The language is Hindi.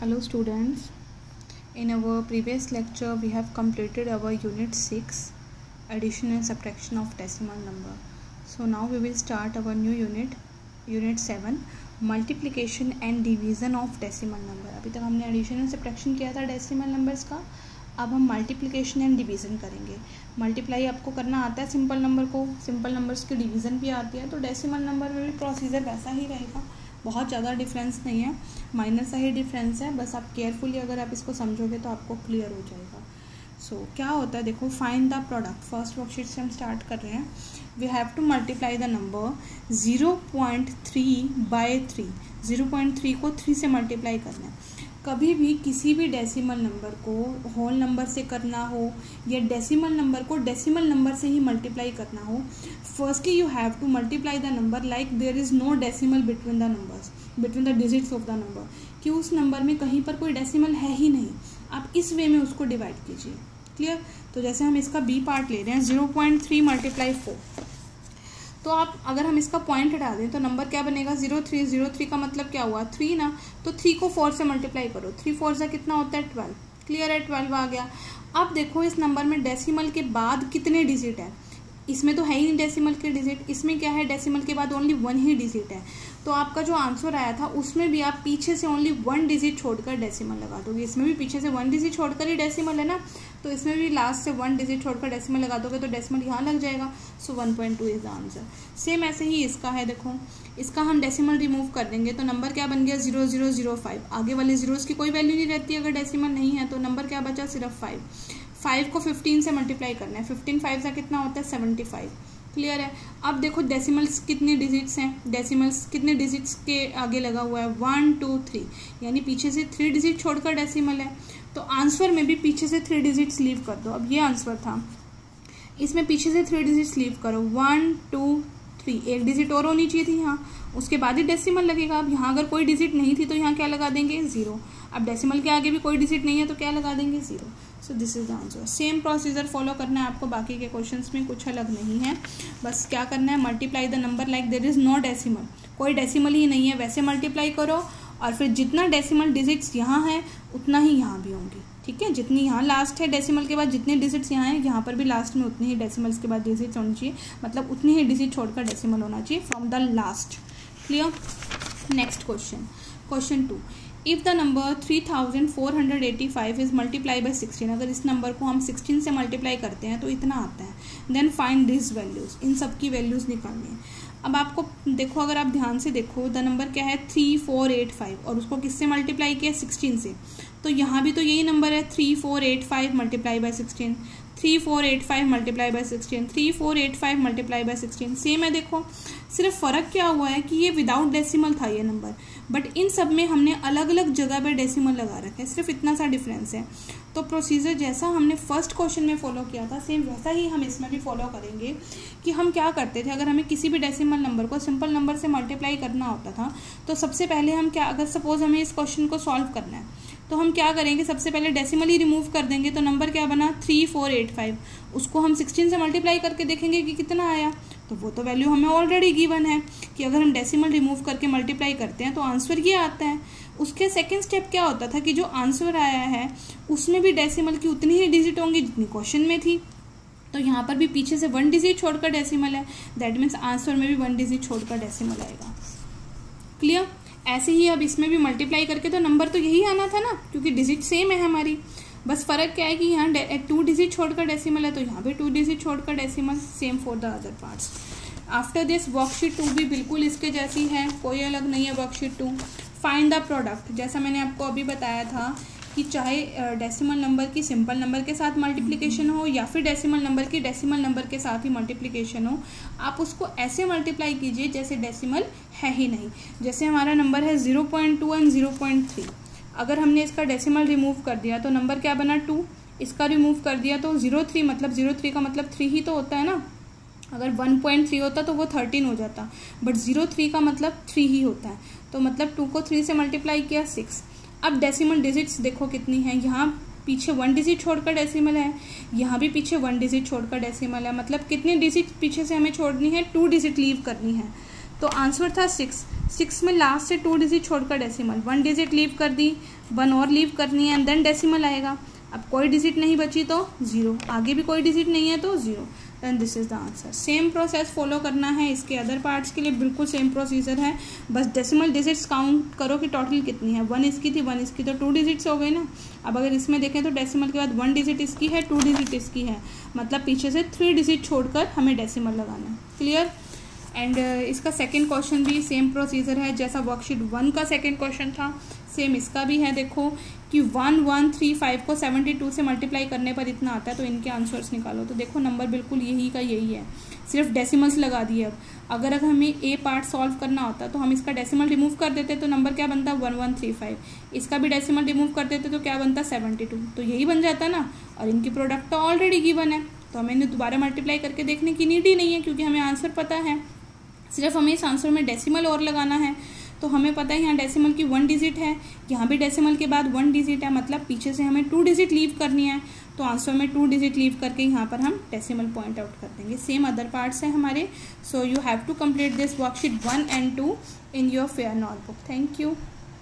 Hello students, in our previous lecture we have completed our unit 6 addition and subtraction of decimal number. So now we will start our new unit 7 multiplication and division of decimal number. अभी तक हमने addition and subtraction किया था decimal numbers का, अब हम multiplication and division करेंगे. मल्टीप्लाई आपको करना आता है सिंपल नंबर को, सिंपल नंबर्स की डिवीज़न भी आती है, तो डेसिमल नंबर में भी प्रोसीजर वैसा ही रहेगा, बहुत ज़्यादा डिफरेंस नहीं है, माइनर सा ही डिफरेंस है. बस आप केयरफुली अगर आप इसको समझोगे तो आपको क्लियर हो जाएगा. सो क्या होता है देखो, find the product. First worksheet से हम स्टार्ट कर रहे हैं. We have to multiply the number 0.3 by 3. 0.3 को 3 से मल्टीप्लाई करना है. कभी भी किसी भी डेसिमल नंबर को होल नंबर से करना हो या डेसिमल नंबर को डेसिमल नंबर से ही मल्टीप्लाई करना हो, firstly you have to multiply the number like there is no decimal between the numbers, between the digits of the number, कि उस नंबर में कहीं पर कोई डेसिमल है ही नहीं. आप इस वे में उसको डिवाइड कीजिए. क्लियर. तो जैसे हम इसका बी पार्ट ले रहे हैं 0.3 मल्टीप्लाई 4, तो आप अगर हम इसका पॉइंट हटा दें तो नंबर क्या बनेगा 03. 03 का मतलब क्या हुआ 3 ना, तो 3 को 4 से मल्टीप्लाई करो. 3 4 से कितना होता है 12. क्लियर है, 12 आ गया. अब देखो इस नंबर में डेसिमल के बाद कितने डिजिट है. इसमें तो है ही नहीं डेसिमल के डिजिट, इसमें क्या है डेसिमल के बाद ओनली 1 ही डिजिट है. तो आपका जो आंसर आया था उसमें भी आप पीछे से ओनली 1 डिजिट छोड़कर डेसिमल लगा दोगे. इसमें भी पीछे से 1 डिजिट छोड़कर ही डेसिमल है ना, तो इसमें भी लास्ट से 1 डिजिट छोड़कर डेसिमल लगा दोगे तो डेसिमल यहाँ लग जाएगा. सो 1.2 इज द आंसर. सेम ऐसे ही इसका है. देखो इसका हम डेसिमल रिमूव कर देंगे तो नंबर क्या बन गया 0005. आगे वाले जीरोस की कोई वैल्यू नहीं रहती अगर डेसिमल नहीं है, तो नंबर क्या बचा सिर्फ 5. 5 को 15 से मल्टीप्लाई करना है. 15 5 से कितना होता है 75. क्लियर है. अब देखो डेसिमल्स कितने डिजिट्स हैं, डेसिमल्स कितने डिजिट्स के आगे लगा हुआ है 1 2 3, यानी पीछे से 3 डिजिट छोड़कर डेसिमल है. तो आंसर में भी पीछे से 3 डिजिट्स लीव कर दो. अब ये आंसर था, इसमें पीछे से 3 डिजिट्स लीव करो 1 2 3. एक डिजिट और होनी चाहिए थी यहाँ, उसके बाद ही डेसिमल लगेगा. अब यहाँ अगर कोई डिजिट नहीं थी तो यहाँ क्या लगा देंगे 0. अब डेसिमल के आगे भी कोई डिजिट नहीं है तो क्या लगा देंगे 0. So this is the answer. Same procedure follow करना है आपको, बाकी के क्वेश्चंस में कुछ अलग नहीं है. बस क्या करना है, multiply the number like there is no decimal. कोई डेसिमल ही नहीं है वैसे मल्टीप्लाई करो, और फिर जितना डेसिमल डिजिट्स यहाँ है उतना ही यहाँ भी होंगी. ठीक है, जितनी यहाँ लास्ट है डेसिमल के बाद जितने डिजिट्स यहाँ हैं यहाँ पर भी लास्ट में उतने ही डेसिमल्स के बाद डिजिट्स होनी चाहिए, मतलब उतनी ही डिजिट छोड़कर डेसिमल होना चाहिए from the last. Clear. Next question, question 2. If the number 3485 is multiply by 16, अगर इस नंबर को हम 16 से मल्टीप्लाई करते हैं तो इतना आता है. देन फाइंड दिस वैल्यूज़, इन सब की वैल्यूज़ निकालनी है. अब आपको देखो, अगर आप ध्यान से देखो द नंबर क्या है 3485 और उसको किससे मल्टीप्लाई किया 16 से, तो यहाँ भी तो यही नंबर है 3485 multiply by 16, 3485 multiply by 16, 3485 multiply by 16. Same है. देखो सिर्फ फ़र्क क्या हुआ है कि ये विदाउट डेसिमल था ये नंबर, बट इन सब में हमने अलग अलग जगह पर डेसिमल लगा रखे हैं, सिर्फ इतना सा डिफरेंस है. तो प्रोसीजर जैसा हमने फर्स्ट क्वेश्चन में फॉलो किया था सेम वैसा ही हम इसमें भी फॉलो करेंगे. कि हम क्या करते थे, अगर हमें किसी भी डेसिमल नंबर को सिंपल नंबर से मल्टीप्लाई करना होता था तो सबसे पहले हम क्या, अगर सपोज हमें इस क्वेश्चन को सॉल्व करना है तो हम क्या करेंगे, सबसे पहले डेसिमल ही रिमूव कर देंगे. तो नंबर क्या बना 3485, उसको हम 16 से मल्टीप्लाई करके देखेंगे कि कितना आया, तो वो तो वैल्यू हमें ऑलरेडी गिवन है कि अगर हम डेसिमल रिमूव करके मल्टीप्लाई करते हैं तो आंसर ये आता है. उसके सेकंड स्टेप क्या होता था कि जो आंसर आया है उसमें भी डेसिमल की उतनी ही डिजिट होंगी जितनी क्वेश्चन में थी, तो यहाँ पर भी पीछे से 1 डिजिट छोड़कर डेसिमल है. दैट मीन्स आंसर में भी 1 डिजिट छोड़कर डेसिमल आएगा. क्लियर. ऐसे ही अब इसमें भी मल्टीप्लाई करके तो नंबर तो यही आना था ना, क्योंकि डिजिट सेम है हमारी. बस फ़र्क क्या है कि यहाँ 2 डिजिट छोड़कर डेसिमल है तो यहाँ पे 2 डिजिट छोड़कर decimal. Same for the other parts. After this worksheet 2 भी बिल्कुल इसके जैसी है, कोई अलग नहीं है वर्कशीट 2. Find the product. जैसा मैंने आपको अभी बताया था कि चाहे डेसिमल नंबर की सिंपल नंबर के साथ मल्टीप्लिकेशन हो या फिर डेसिमल नंबर की डेसिमल नंबर के साथ ही मल्टीप्लिकेशन हो, आप उसको ऐसे मल्टीप्लाई कीजिए जैसे डेसिमल है ही नहीं. जैसे हमारा नंबर है 0.2 एंड 0.3, अगर हमने इसका डेसिमल रिमूव कर दिया तो नंबर क्या बना 2, इसका रिमूव कर दिया तो 03, मतलब 03 का मतलब 3 ही तो होता है ना. अगर 1.3 होता तो वो 13 हो जाता, बट 03 का मतलब 3 ही होता है, तो मतलब 2 को 3 से मल्टीप्लाई किया 6. अब डेसिमल डिजिट्स देखो कितनी है, यहाँ पीछे 1 डिजिट छोड़कर डेसिमल है, यहाँ भी पीछे 1 डिजिट छोड़कर डेसिमल है, मतलब कितनी डिजिट पीछे से हमें छोड़नी है 2 डिजिट लीव करनी है. तो आंसर था 6 में लास्ट से 2 डिजिट छोड़कर डेसिमल, 1 डिजिट लीव कर दी, 1 और लीव करनी है एंड देन डेसिमल आएगा। अब कोई डिजिट नहीं बची तो 0, आगे भी कोई डिजिट नहीं है तो 0, then this is the answer. Same process follow करना है इसके अदर पार्ट्स के लिए, बिल्कुल सेम प्रोसीजर है, बस डेसिमल डिजिट्स काउंट करो कि टोटल कितनी है। 1 इसकी थी, 1 इसकी, तो 2 डिजिट्स हो गए ना। अब अगर इसमें देखें तो डेसिमल के बाद 1 डिजिट इसकी है, 2 डिजिट इसकी है, मतलब पीछे से 3 डिजिट छोड़कर हमें डेसिमल लगाना है। क्लियर। एंड इसका सेकेंड क्वेश्चन भी सेम प्रोसीजर है जैसा वर्कशीट 1 का सेकेंड क्वेश्चन था, सेम इसका भी है। देखो कि 1135 को 72 से मल्टीप्लाई करने पर इतना आता है, तो इनके आंसर्स निकालो। तो देखो नंबर बिल्कुल यही का यही है, सिर्फ डेसिमल्स लगा दिए। अब अगर हमें ए पार्ट सॉल्व करना होता तो हम इसका डेसिमल रिमूव कर देते तो नंबर क्या बनता 1135, इसका भी डेसिमल रिमूव कर देते तो क्या बनता 72, तो यही बन जाता ना। और इनकी प्रोडक्ट तो ऑलरेडी गिवन है, तो हमें इन्हें दोबारा मल्टीप्लाई करके देखने की नीड ही नहीं है, क्योंकि हमें आंसर पता है। सिर्फ हमें इस आंसर में डेसिमल और लगाना है। तो हमें पता है यहाँ डेसिमल की 1 डिजिट है, यहाँ भी डेसिमल के बाद 1 डिजिट है, मतलब पीछे से हमें 2 डिजिट लीव करनी है। तो आंसर में 2 डिजिट लीव करके यहाँ पर हम डेसिमल पॉइंट आउट कर देंगे। सेम अदर पार्ट्स हैं हमारे। So you have to complete this worksheet 1 and 2 in your fair notebook. Thank you.